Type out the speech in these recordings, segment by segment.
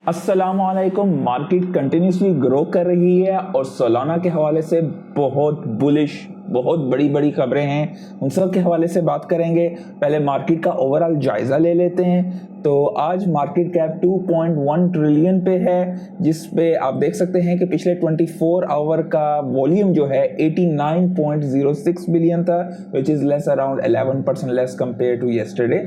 अस्सलामुअलैकुम। Market continuously grow कर रही है और सोलाना के हवाले से बहुत बुलिश, बहुत बड़ी बड़ी खबरें हैं, उन सब के हवाले से बात करेंगे। पहले मार्केट का ओवरऑल जायज़ा ले लेते हैं। तो आज मार्केट कैप 2.1 ट्रिलियन पे है, जिस पे आप देख सकते हैं कि पिछले 24 आवर का वॉल्यूम जो है 89.06 बिलियन था, which is less around 11% less compare to yesterday.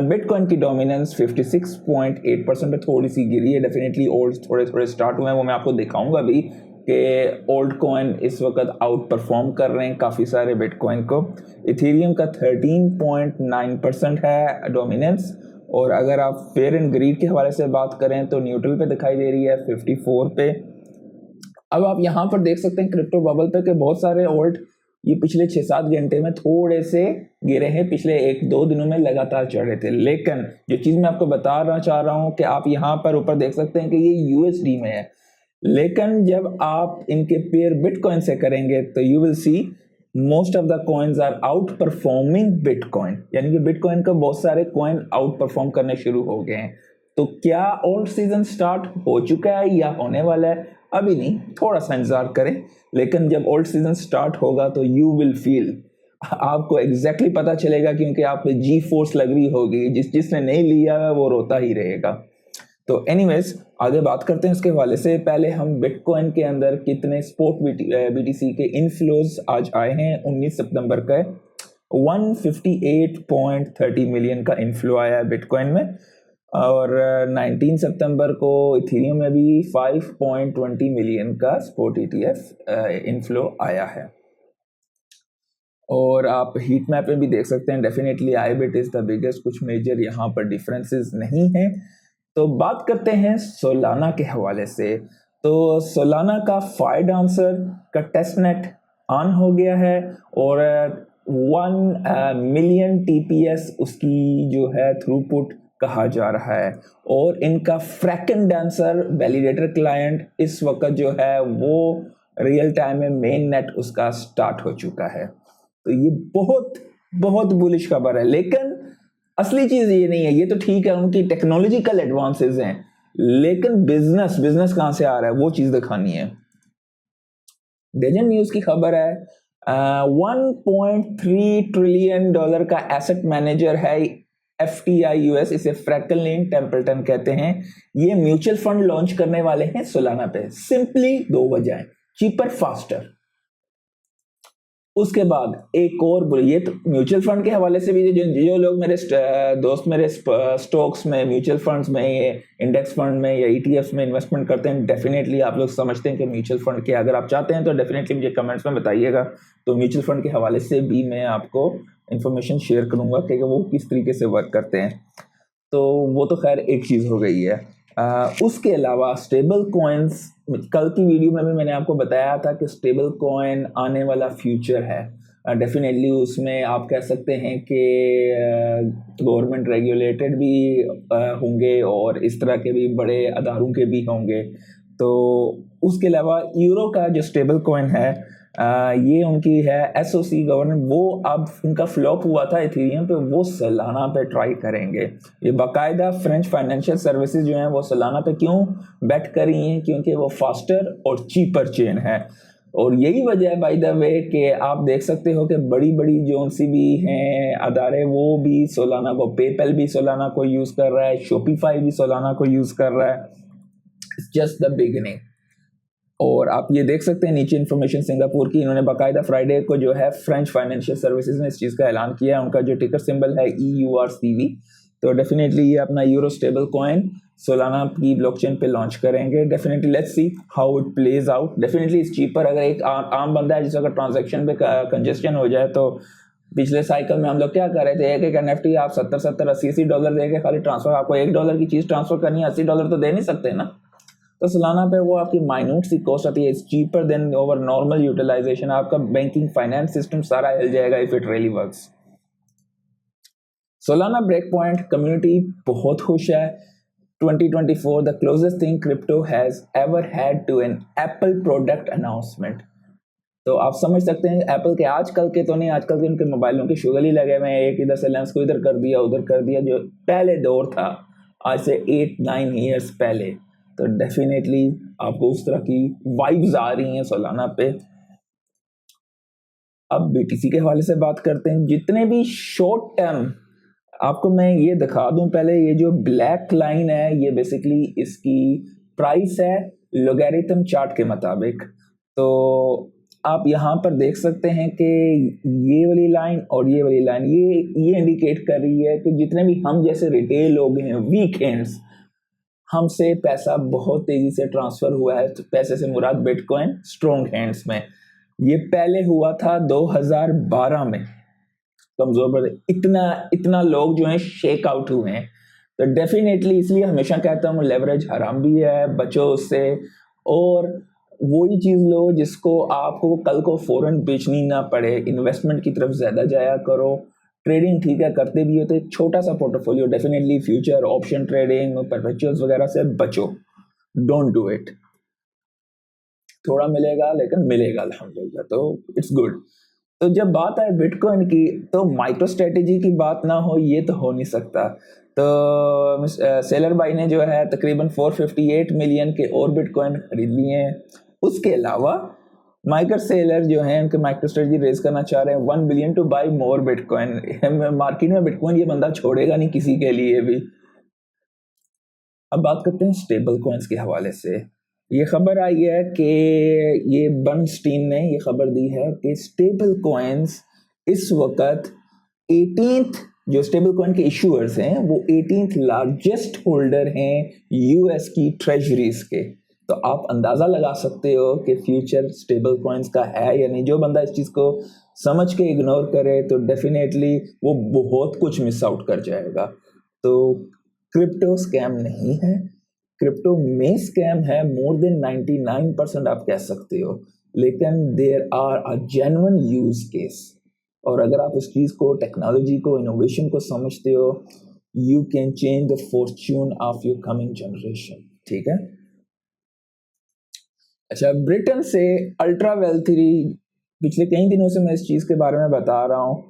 Bitcoin की डोमिनेंस 56.8% पे थोड़ी सी गिरी है। डेफिनेटली ओल्ड थोड़े स्टार्ट हुए हैं, वो मैं आपको दिखाऊंगा भी कि ओल्ड कॉइन इस वक्त आउट परफॉर्म कर रहे हैं काफ़ी सारे बिटकॉइन को। इथेरियम का 13.9% है डोमिनेंस, और अगर आप फेयर एंड ग्रीड के हवाले से बात करें तो न्यूट्रल पे दिखाई दे रही है 54 पे। अब आप यहाँ पर देख सकते हैं क्रिप्टो बबल पे कि बहुत सारे ओल्ड ये पिछले 6-7 घंटे में थोड़े से गिरे हैं, पिछले 1-2 दिनों में लगातार चढ़े थे। लेकिन जो चीज़ मैं आपको बताना चाह रहा हूँ कि आप यहाँ पर ऊपर देख सकते हैं कि ये यूएसडी में है, लेकिन जब आप इनके पेयर बिटकॉइन से करेंगे तो you will see most of the coins are outperforming bitcoin, यानी कि बिटकॉइन का बहुत सारे कॉइन आउट परफॉर्म करने शुरू हो गए हैं। तो क्या ओल्ड सीजन स्टार्ट हो चुका है या होने वाला है? अभी नहीं, थोड़ा सा इंतजार करें, लेकिन जब ओल्ड सीजन स्टार्ट होगा तो यू विल फील, आपको एग्जैक्टली पता चलेगा, क्योंकि आप पे जी फोर्स लग रही होगी। जिसने नहीं लिया है वो रोता ही रहेगा। तो एनीवेज आगे बात करते हैं उसके हवाले से। पहले हम बिटकॉइन के अंदर कितने स्पोर्ट बीटीसी के इनफ्लोज आज आए हैं 19 सितंबर का 158.30 मिलियन का इनफ्लो आया है बिटकॉइन में, और 19 सितंबर को इथेरियम में भी 5.20 मिलियन का स्पोर्ट ETF इनफ्लो आया है। और आप हीट मैप में भी देख सकते हैं, डेफिनेटली आईबिट इज द बिगेस्ट, कुछ मेजर यहाँ पर डिफरेंसेस नहीं है। तो बात करते हैं सोलाना के हवाले से। तो सोलाना का फाइड आंसर का टेस्ट नेट ऑन हो गया है और 1 मिलियन TPS उसकी जो है थ्रूपुट कहा जा रहा है, और इनका फ्रैकेंड डांसर वैलिडेटर क्लाइंट इस वक्त जो है वो रियल टाइम में मेन नेट उसका स्टार्ट हो चुका है। तो ये बहुत बहुत बुलिश खबर है, लेकिन असली चीज ये नहीं है। ये तो ठीक है, उनकी टेक्नोलॉजिकल एडवांसेस हैं, लेकिन बिजनेस कहां से आ रहा है वो चीज दिखानी है। डेजन न्यूज की खबर है 1.3 ट्रिलियन डॉलर का एसेट मैनेजर है FTI US, इसे फ्रैंकलिन टेम्पल्टन कहते हैं। ये म्यूचुअल फंड लॉन्च करने वाले हैं सोलाना पे। सिंपली 2 वजह, चीपर फास्टर। उसके बाद एक और, ये तो म्यूचुअल फंड के हवाले से भी जो लोग मेरे दोस्त मेरे स्टॉक्स में, म्यूचुअल फंड्स में, इंडेक्स फंड में या ETFs में इन्वेस्टमेंट करते हैं, डेफिनेटली आप लोग समझते हैं कि म्यूचुअल फंड के, अगर आप चाहते हैं तो डेफिनेटली मुझे कमेंट्स में बताइएगा। तो म्यूचुअल फंड के हवाले से भी मैं आपको इंफॉर्मेशन शेयर करूंगा कि वो किस तरीके से वर्क करते हैं। तो वो तो खैर एक चीज़ हो गई है। उसके अलावा स्टेबल कॉइन्स, कल की वीडियो में भी मैंने आपको बताया था कि स्टेबल कॉइन आने वाला फ्यूचर है। डेफिनेटली उसमें आप कह सकते हैं कि गवर्नमेंट रेगुलेटेड भी होंगे और इस तरह के भी बड़े अदारों के भी होंगे। तो उसके अलावा यूरो का जो स्टेबल कॉइन है, ये उनकी है SOC गवर्नमेंट, वो अब उनका फ्लॉप हुआ था इथेरियम पे, वो सोलाना पे ट्राई करेंगे। ये बाकायदा फ्रेंच फाइनेंशियल सर्विसेज जो हैं वो सोलाना पे क्यों बैट कर रही हैं? क्योंकि वो फास्टर और चीपर चेन है। और यही वजह है बाय द वे कि आप देख सकते हो कि बड़ी बड़ी जो सी भी हैं अदारे, वो भी सोलाना को, पेपल भी सोलाना को यूज़ कर रहा है, शॉपिफाई भी सोलाना को यूज़ कर रहा है। It's just the beginning. और आप ये देख सकते हैं नीचे इन्फॉर्मेशन सिंगापुर की, इन्होंने बाकायदा फ्राइडे को जो है फ्रेंच फाइनेंशियल सर्विसेज ने इस चीज़ का ऐलान किया है। उनका जो टिकर सिंबल है EURCV। तो डेफिनेटली ये अपना यूरो स्टेबल कॉइन सोलाना की ब्लॉकचेन पे लॉन्च करेंगे। Definitely let's see how it plays out. Definitely इस चीपर, अगर एक आम बंदा है जिसका ट्रांजेक्शन पे कंजेस्शन हो जाए, तो पिछले साइकिल में हम लोग क्या कर रहे थे, एक NFT आप 70-70 80-80 डॉलर दे के खाली ट्रांसफर, आपको $1 की चीज़ ट्रांसफर करनी है, $80 तो दे नहीं सकते ना। तो सोलाना पे वो आपकी माइन्यूट सी कॉस्ट आती है, it's cheaper than over normal utilisation. आपका बैंकिंग फाइनेंस सिस्टम सारा हिल जाएगा if it really works. Solana break point community बहुत खुश है। 2024 the closest thing crypto has ever had to an Apple product announcement. तो आप समझ सकते हैं एप्पल के आजकल के तो नहीं, आजकल के उनके मोबाइलों के शुगर ही लगे हुए हैं, एक इधर से लेंस को इधर कर दिया उधर कर दिया, जो पहले दौर था आज से 8-9 ईयर्स पहले, तो डेफिनेटली आपको उस तरह की वाइब्स आ रही हैं सोलाना पे। अब बीटीसी के हवाले से बात करते हैं। जितने भी शॉर्ट टर्म, आपको मैं ये दिखा दूं पहले, ये जो ब्लैक लाइन है ये बेसिकली इसकी प्राइस है लॉगरिथम चार्ट के मुताबिक। तो आप यहाँ पर देख सकते हैं कि ये वाली लाइन और ये वाली लाइन ये इंडिकेट कर रही है कि जितने भी हम जैसे रिटेल लोग हैं, वीक हैंड्स, हमसे पैसा बहुत तेजी से ट्रांसफर हुआ है। तो पैसे से मुराद बिटकॉइन स्ट्रॉन्ग हैंड्स में। ये पहले हुआ था 2012 में कमजोर पर, इतना लोग जो हैं शेक आउट हुए हैं। तो डेफिनेटली इसलिए हमेशा कहता हूँ लेवरेज हराम भी है, बचो उससे, और वही चीज लो जिसको आपको कल को फौरन बेचनी ना पड़े। इन्वेस्टमेंट की तरफ ज्यादा जाया करो। ट्रेडिंग ठीक है करते भी हो तो एक छोटा सा portfolio, definitely future option trading perpetuals वगैरह से बचो, डोंट डू इट। थोड़ा मिलेगा लेकिन मिलेगा अल्हम्दुलिल्लाह, तो इट्स गुड। तो जब बात आए बिटकॉइन की, तो माइक्रो स्ट्रेटेजी की बात ना हो ये तो हो नहीं सकता। तो सेलर भाई ने जो है तकरीबन 458 मिलियन के और बिटकॉइन खरीद लिए हैं। उसके अलावा माइक्रो सेलर जो हैं उनके माइक्रो स्ट्रेटेजी रेज करना चाह रहे हैं 1 billion two by more bitcoin. Market में बिटकॉइन ये बंदा छोड़ेगा नहीं किसी के लिए भी। अब बात करते हैं स्टेबल कॉइन्स के हवाले से। ये खबर आई है कि ये बर्नस्टीन ने ये खबर दी है कि स्टेबल कॉइन्स इस वक्त 18th जो स्टेबल कॉइन के इशूअर्स हैं वो 18th लार्जेस्ट होल्डर हैं यूएस की ट्रेजरीज के। तो आप अंदाजा लगा सकते हो कि फ्यूचर स्टेबल कॉइन्स का है या नहीं। जो बंदा इस चीज को समझ के इग्नोर करे तो डेफिनेटली वो बहुत कुछ मिस आउट कर जाएगा। तो क्रिप्टो स्कैम नहीं है, क्रिप्टो में स्कैम है मोर देन 99% आप कह सकते हो, लेकिन there are a genuine use case. और अगर आप इस चीज को, टेक्नोलॉजी को, इनोवेशन को समझते हो, you can change the Fortune of your coming generation. ठीक है। अच्छा, ब्रिटेन से अल्ट्रा वेल्थी, पिछले कई दिनों से मैं इस चीज के बारे में बता रहा हूँ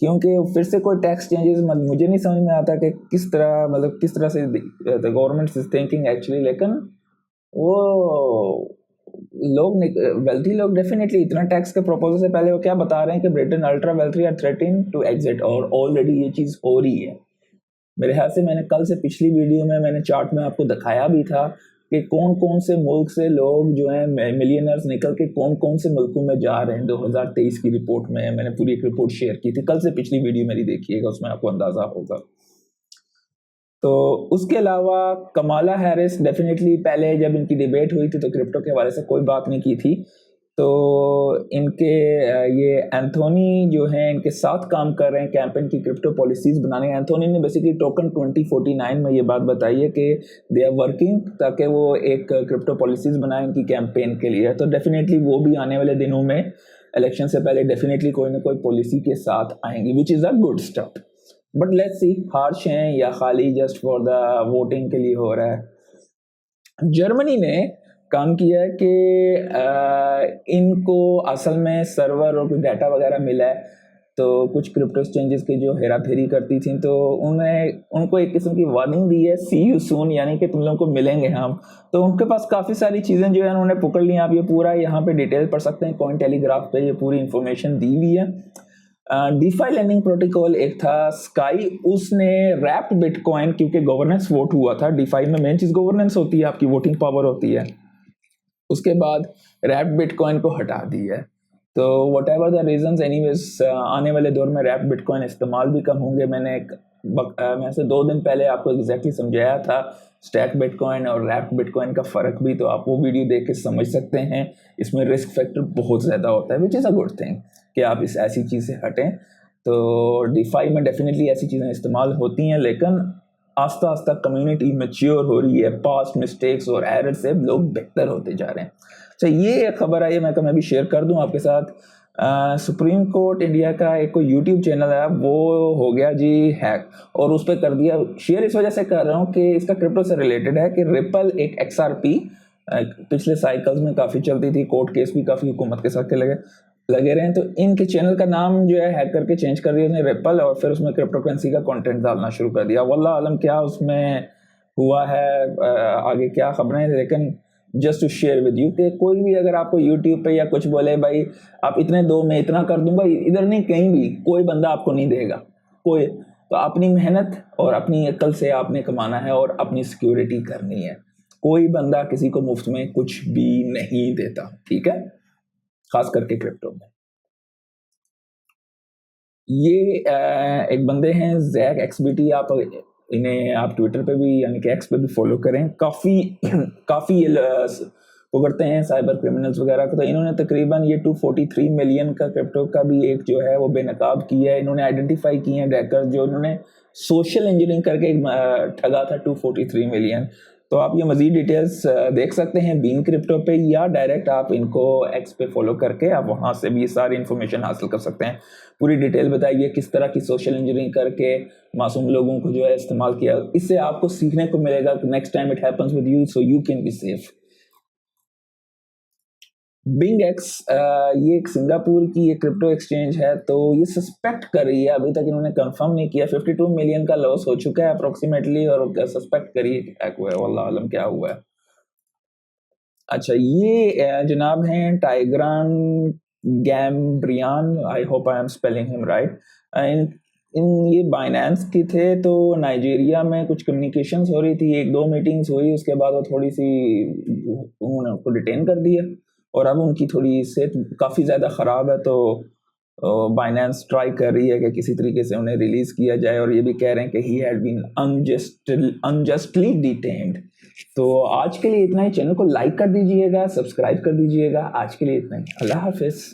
क्योंकि फिर से कोई टैक्स चेंजेस मुझे नहीं समझ में आता कि किस तरह से the government is thinking actually. लेकिन वो लोग, वेल्थी लोग डेफिनेटली इतना टैक्स के प्रपोजल से पहले वो क्या बता रहे हैं कि Britain ultra wealthy are threatening to exit, और ऑलरेडी ये चीज हो रही है। मेरे ख्याल से मैंने कल से पिछली वीडियो में मैंने चार्ट में आपको दिखाया भी था कि कौन कौन से मुल्क से लोग जो हैं मिलियनर्स निकल के कौन कौन से मुल्कों में जा रहे हैं। 2023 की रिपोर्ट में मैंने पूरी एक रिपोर्ट शेयर की थी, कल से पिछली वीडियो मेरी देखिएगा, उसमें आपको अंदाजा होगा। तो उसके अलावा कमाला हैरिस, डेफिनेटली पहले जब इनकी डिबेट हुई थी तो क्रिप्टो के हवाले से कोई बात नहीं की थी। तो इनके ये एंथोनी जो हैं इनके साथ काम कर रहे हैं कैंपेन की क्रिप्टो पॉलिसीज बनाने। एंथोनी ने बेसिकली टोकन 2049 में ये बात बताई है कि दे आर वर्किंग ताकि वो एक क्रिप्टो पॉलिसीज बनाए इनकी कैंपेन के लिए। तो डेफिनेटली वो भी आने वाले दिनों में इलेक्शन से पहले डेफिनेटली कोई ना कोई पॉलिसी के साथ आएंगी, which is a good step. But let's see harsh हैं या खाली जस्ट फॉर द वोटिंग के लिए हो रहा है। जर्मनी ने काम किया है कि इनको असल में सर्वर और कुछ डाटा वगैरह मिला है, तो कुछ क्रिप्टो एक्सचेंजेस की जो हेरा फेरी करती थी तो उनको एक किस्म की वार्निंग दी है, सी यू सून, यानी कि तुम लोगों को मिलेंगे हम। तो उनके पास काफ़ी सारी चीज़ें जो है उन्होंने पकड़ ली। आप ये पूरा यहाँ पे डिटेल पढ़ सकते हैं, कॉइन टेलीग्राफ पे ये पूरी इंफॉर्मेशन दी हुई है। डीफाई लैंडिंग प्रोटोकॉल एक था स्काई, उसने रैप्ड बिटकॉइन, क्योंकि गवर्नेंस वोट हुआ था, डीफाई में मेन चीज़ गवर्नेंस होती है, आपकी वोटिंग पावर होती है। उसके बाद रैप्ड बिटकॉइन को हटा दी है। तो what ever the reasons, anyways आने वाले दौर में रैप्ड बिटकॉइन इस्तेमाल भी कम होंगे। मैं से 2 दिन पहले आपको एग्जैक्टली समझाया था स्टैक बिटकॉइन और रैप्ड बिटकॉइन का फ़र्क भी, तो आप वो वीडियो देख के समझ सकते हैं। इसमें रिस्क फैक्टर बहुत ज़्यादा होता है, which is a good thing कि आप इस ऐसी चीज़ से हटें। तो डीफाई में डेफिनेटली ऐसी चीज़ें इस्तेमाल होती हैं, लेकिन आस्ता आस्ता कम्युनिटी मैच्योर हो रही है, पास्ट मिस्टेक्स और एरर से लोग बेहतर होते जा रहे हैं। तो ये खबर आई है, मैं भी शेयर कर दूं आपके साथ। सुप्रीम कोर्ट इंडिया का एक कोई यूट्यूब चैनल है, वो हो गया जी हैक, और उस पर कर दिया शेयर। इस वजह से कर रहा हूँ कि इसका क्रिप्टो से रिलेटेड है कि रिपल एक XRP पिछले साइकिल्स में काफ़ी चलती थी, कोर्ट केस भी काफ़ी हुकूमत के साथ के लगे रहे हैं। तो इनके चैनल का नाम जो है हैक करके चेंज कर दिया उसने रिपल, और फिर उसमें क्रिप्टो करेंसी का कंटेंट डालना शुरू कर दिया। वल्लाह आलम क्या उसमें हुआ है, आगे क्या खबरें, लेकिन just to share with you कि कोई भी अगर आपको यूट्यूब पे या कुछ बोले भाई आप इतने दो मैं इतना कर दूंगा, इधर नहीं कहीं भी कोई बंदा आपको नहीं देगा कोई। तो अपनी मेहनत और अपनी अक्ल से आपने कमाना है और अपनी सिक्योरिटी करनी है। कोई बंदा किसी को मुफ्त में कुछ भी नहीं देता, ठीक है, खास करके क्रिप्टो में। ये एक बंदे हैं जैक एक्सबीटी, आप इन्हें आप ट्विटर पे भी यानी कि एक्स पे भी फॉलो करें। काफ़ी वो करते हैं साइबर क्रिमिनल्स वगैरह को। तो इन्होंने तकरीबन ये 243 मिलियन का क्रिप्टो का भी एक जो है वो बेनकाब किया है। इन्होंने आइडेंटिफाई किए हैं डैकर जो इन्होंने सोशल इंजीनियरिंग करके ठगा था 243 मिलियन। तो आप ये मज़ीद डिटेल्स देख सकते हैं बीन क्रिप्टो पे, या डायरेक्ट आप इनको एक्स पे फॉलो करके आप वहाँ से भी सारी इन्फॉर्मेशन हासिल कर सकते हैं। पूरी डिटेल बताइए किस तरह की सोशल इंजीनियरिंग करके मासूम लोगों को जो है इस्तेमाल किया। इससे आपको सीखने को मिलेगा कि next time it happens with you so you can be safe. BingX ये एक सिंगापुर की एक क्रिप्टो एक्सचेंज है। तो ये सस्पेक्ट कर रही है, अभी तक इन्होंने कंफर्म नहीं किया, 52 मिलियन का लॉस हो चुका है अप्रोक्सीमेटली, और सस्पेक्ट करिए क्या हुआ है, वल्लाह आलम क्या हुआ है। अच्छा, ये जनाब हैं Tigran Gambaryan, I hope I am spelling him right. इन इन ये बाइनेंस के थे। तो नाइजीरिया में कुछ कम्युनिकेशंस हो रही थी, एक दो मीटिंग्स हुई, उसके बाद वो थोड़ी सी उन्होंने उनको डिटेन कर दिया और अब उनकी थोड़ी सेहत काफ़ी ज़्यादा ख़राब है। तो बाइनेंस ट्राई कर रही है कि किसी तरीके से उन्हें रिलीज़ किया जाए, और ये भी कह रहे हैं कि he had been unjustly detained. तो आज के लिए इतना ही। चैनल को लाइक कर दीजिएगा, सब्सक्राइब कर दीजिएगा। आज के लिए इतना ही, अल्लाह हाफिज़।